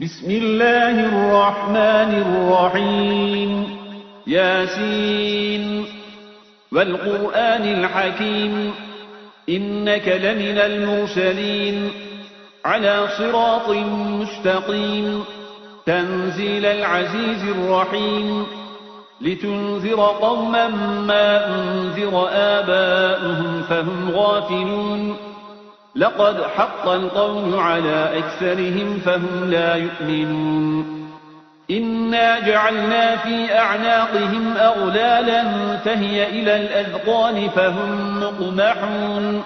بسم الله الرحمن الرحيم ياسين والقرآن الحكيم إنك لمن المرسلين على صراط مستقيم تنزيل العزيز الرحيم لتنذر قوما ما أنذر آباؤهم فهم غافلون لقد حق القول على أكثرهم فهم لا يؤمنون إنا جعلنا في أعناقهم أغلالا فهي إلى الأذقان فهم مقمحون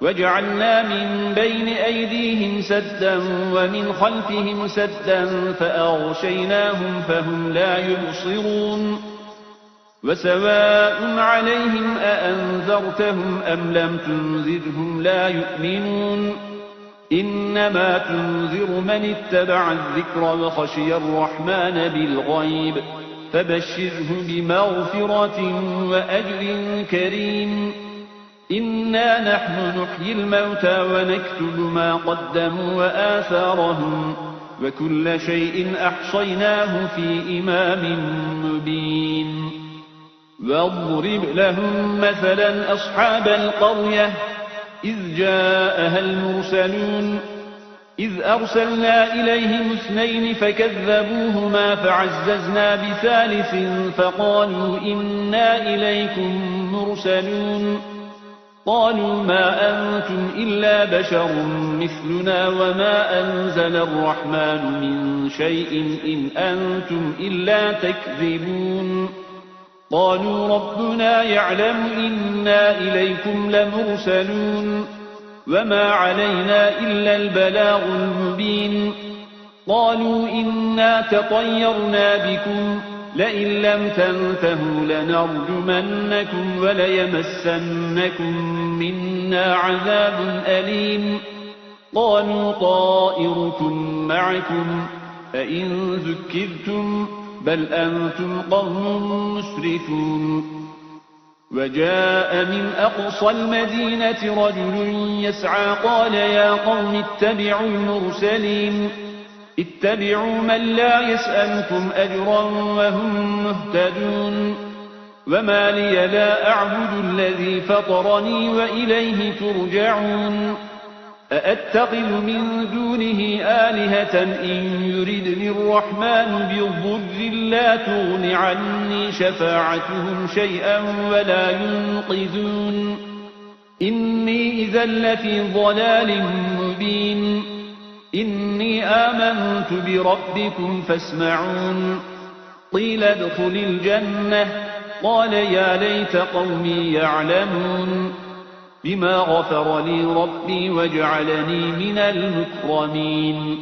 وجعلنا من بين أيديهم سدا ومن خلفهم سدا فأغشيناهم فهم لا يبصرون وسواء عليهم أأنذرتهم أم لم تنذرهم لا يؤمنون إنما تنذر من اتبع الذكر وخشي الرحمن بالغيب فبشره بمغفرة وأجر كريم إنا نحن نحيي الموتى ونكتب ما قدموا وآثارهم وكل شيء أحصيناه في إمام مبين واضرب لهم مثلا أصحاب القرية إذ جاءها المرسلون إذ أرسلنا إليهم 2 فكذبوهما فعززنا ب3 فقالوا إنا إليكم مرسلون قالوا ما أنتم إلا بشر مثلنا وما أنزل الرحمن من شيء إن أنتم إلا تكذبون قالوا ربنا يعلم إنا إليكم لمرسلون وما علينا إلا البلاغ المبين قالوا إنا تطيرنا بكم لئن لم تنتهوا لنرجمنكم وليمسنكم منا عذاب أليم قالوا طائركم معكم أئن ذكرتم بل أنتم قوم مسرفون وجاء من أقصى المدينة رجل يسعى قال يا قوم اتبعوا المرسلين اتبعوا من لا يسألكم أجرا وهم مهتدون وما لي لا أعبد الذي فطرني وإليه ترجعون أأتخذ من دونه آلهة إن يردني الرحمن بضر لا تغن عني شفاعتهم شيئا ولا ينقذون إني إذا لفي ضلال مبين إني آمنت بربكم فاسمعون قيل ادخل الجنة قال يا ليت قومي يعلمون بما غفر لي ربي وجعلني من المكرمين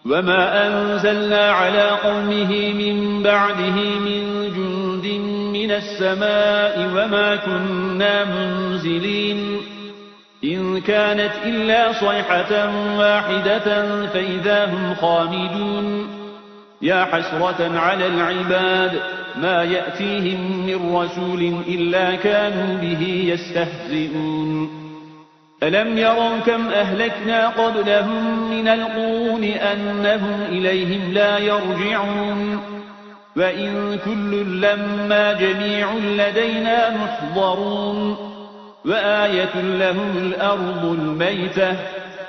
وما أنزلنا على قومه من بعده من جند من السماء وما كنا منزلين إن كانت إلا صيحة واحدة فإذا هم خامدون يا حسرة على العباد ما يأتيهم من رسول إلا كانوا به يستهزئون ألم يروا كم أهلكنا قبلهم من القرون أنهم إليهم لا يرجعون وإن كل لما جميع لدينا محضرون وآية لهم الأرض الميتة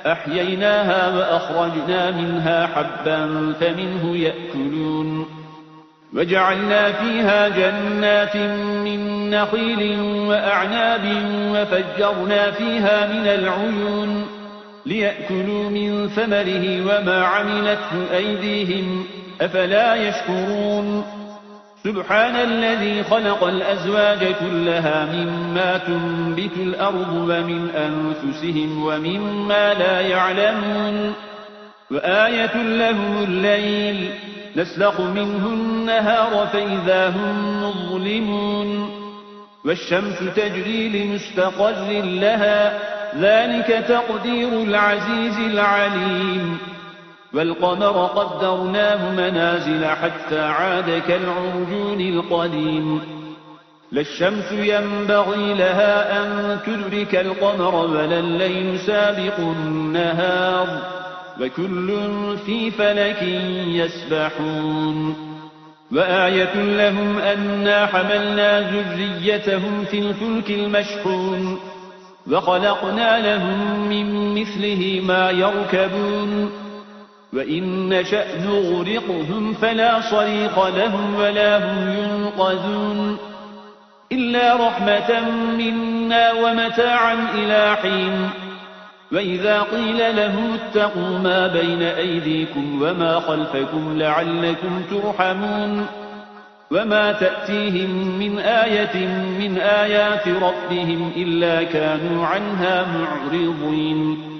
أحييناها وأخرجنا منها حبا فمنه يأكلون وجعلنا فيها جنات من نخيل وأعناب وفجرنا فيها من العيون ليأكلوا من ثمره وما عملته أيديهم أفلا يشكرون سبحان الذي خلق الأزواج كلها مما تنبت الأرض ومن أنفسهم ومما لا يعلمون وآية لهم الليل نسلخ منه النهار فإذا هم مظلمون والشمس تجري لمستقر لها ذلك تقدير العزيز العليم والقمر قدرناه منازل حتى عاد كالعرجون القديم لا الشمس ينبغي لها أن تدرك القمر ولا الليل سابق النهار وكل في فلك يسبحون وآية لهم أنا حملنا ذريتهم في الفلك المشحون وخلقنا لهم من مثله ما يركبون وإن نشأ نغرقهم فلا صريخ لهم ولا هم ينقذون إلا رحمة منا ومتاعا إلى حين وإذا قيل لهم اتقوا ما بين أيديكم وما خلفكم لعلكم ترحمون وما تأتيهم من آية من آيات ربهم إلا كانوا عنها معرضين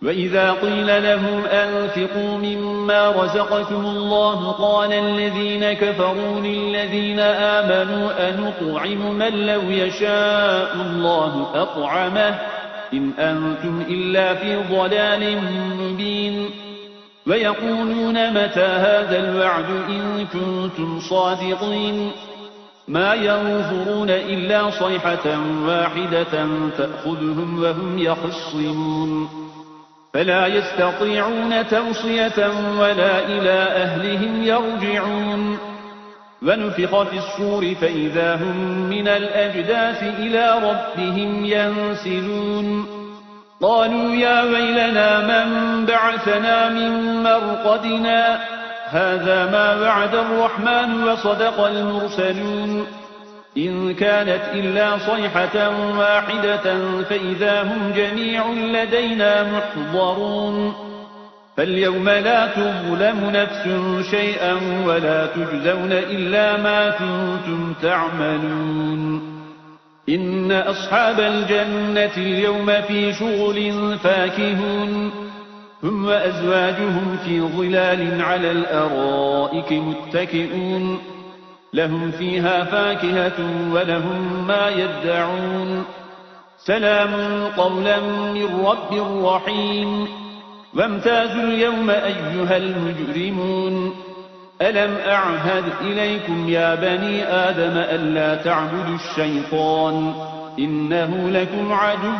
وإذا قيل لهم أنفقوا مما رزقكم الله قال الذين كفروا للذين آمنوا أنطعم من لو يشاء الله أطعمه إن أنتم إلا في ضلال مبين ويقولون متى هذا الوعد إن كنتم صادقين ما ينظرون إلا صيحة واحدة تأخذهم وهم يخصمون فلا يستطيعون توصية ولا إلى أهلهم يرجعون ونفخ في الصور فإذا هم من الأجداث إلى ربهم ينسلون قالوا يا ويلنا من بعثنا من مرقدنا هذا ما وعد الرحمن وصدق المرسلون إن كانت إلا صيحة واحدة فإذا هم جميع لدينا محضرون فاليوم لا تظلم نفس شيئا ولا تجزون إلا ما كنتم تعملون إن أصحاب الجنة اليوم في شغل فاكهون هم وأزواجهم في ظلال على الأرائك متكئون لهم فيها فاكهة ولهم ما يدعون سلام قولا من رب رحيم وامتازوا اليوم أيها المجرمون ألم أعهد إليكم يا بني آدم ألا تعبدوا الشيطان إنه لكم عدو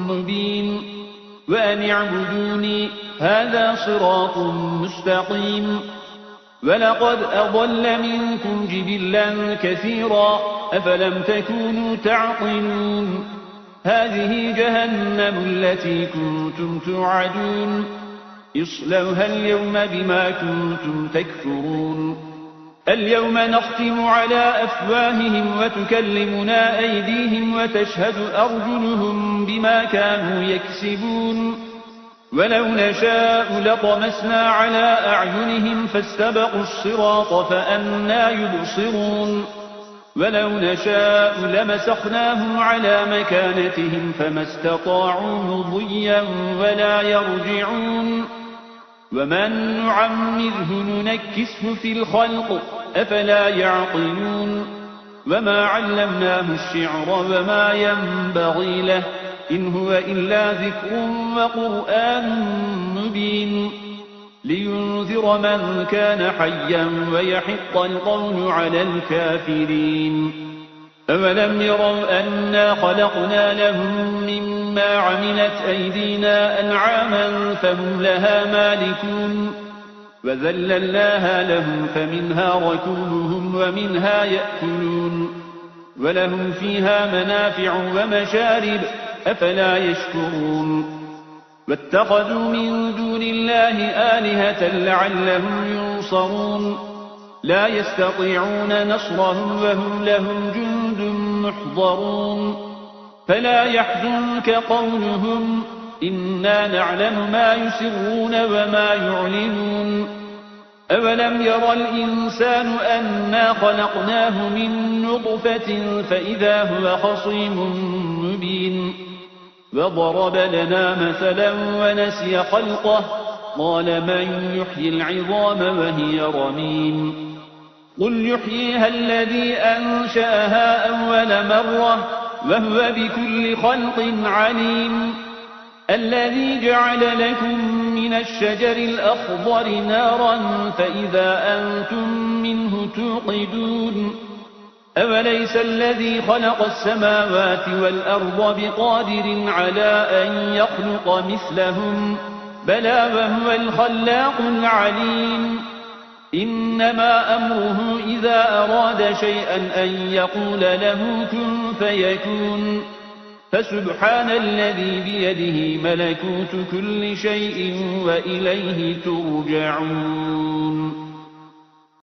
مبين وأن اعبدوني هذا صراط مستقيم ولقد أضل منكم جبلا كثيرا أفلم تكونوا تعقلون هذه جهنم التي كنتم توعدون اصلوها اليوم بما كنتم تكفرون اليوم نختم على أفواههم وتكلمنا أيديهم وتشهد أرجلهم بما كانوا يكسبون ولو نشاء لطمسنا على أعينهم فاستبقوا الصراط فأنى يبصرون ولو نشاء لمسخناهم على مكانتهم فما استطاعوا مضيا ولا يرجعون ومن نعمره ننكسه في الخلق أفلا يعقلون وما علمناه الشعر وما ينبغي له إن هو إلا ذكر وقرآن مبين لينذر من كان حيا ويحق القول على الكافرين أولم يروا أنا خلقنا لهم مما عملت أيدينا أنعاما فهم لها مالكون وذللناها لهم فمنها ركوبهم ومنها يأكلون ولهم فيها منافع ومشارب أفلا يشكرون واتخذوا من دون الله آلهة لعلهم ينصرون لا يستطيعون نصرهم وهم لهم جند محضرون فلا يحزنك قولهم إنا نعلم ما يسرون وما يعلنون أولم ير الإنسان أنا خلقناه من نطفة فإذا هو خصيم مبين وضرب لنا مثلا ونسي خلقه قال من يحيي العظام وهي رميم قل يحييها الذي أنشأها أول مرة وهو بكل خلق عليم الذي جعل لكم من الشجر الأخضر نارا فإذا أنتم منه توقدون أوليس الذي خلق السماوات والأرض بقادر على أن يخلق مثلهم بلى وهو الخلاق العليم إنما أمره إذا أراد شيئا أن يقول له كن فيكون فسبحان الذي بيده ملكوت كل شيء وإليه ترجعون